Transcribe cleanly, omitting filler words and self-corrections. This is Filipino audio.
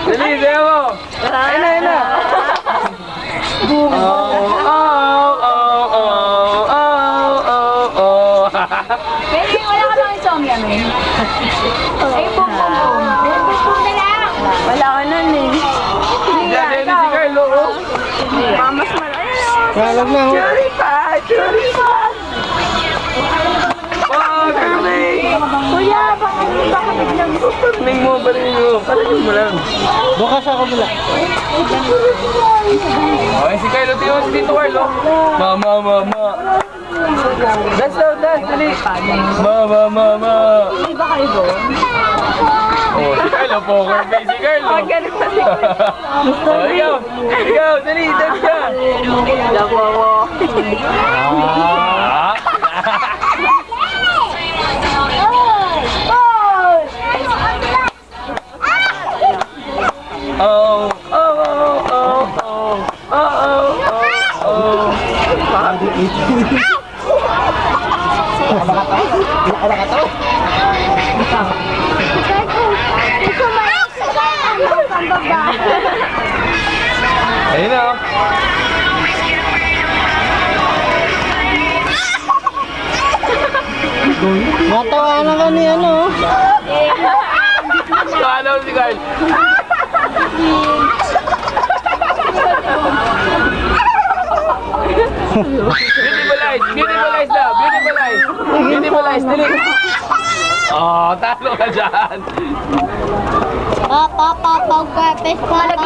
Dali, sayo mo. Ayun na, ayun na. Baby, wala ka bang insomnia, men? Ay, bum, bum, bum. Bum na lang. Wala ka nun eh. Dali si Carlo. Mamas malaki. Kalag na, oh. Churi pa! Churi pa! Oh, Carly! Kuya, baka biglang Ning mo, balik mo. Balik mo lang. Bukas ako mula. Okay, si Carlo, tingnan mo si Tito Carlo. Mama, mama. Dance daw, dance, dali. Mama, mama. Hindi ba kayo doon? Oh, si Carlo, poker face si Carlo. Ganun pa si Oh, ikaw, ikaw, dali, dance ka. Labo ako. Ah. Oh, oh, oh, oh, oh, oh, oh, oh. Ayun na. Natawanan ka ni ano. Paano si Carl? Beautiful eyes na, beautiful eyes, dali. Oh, talo ka dyan. Papa, papa, papa,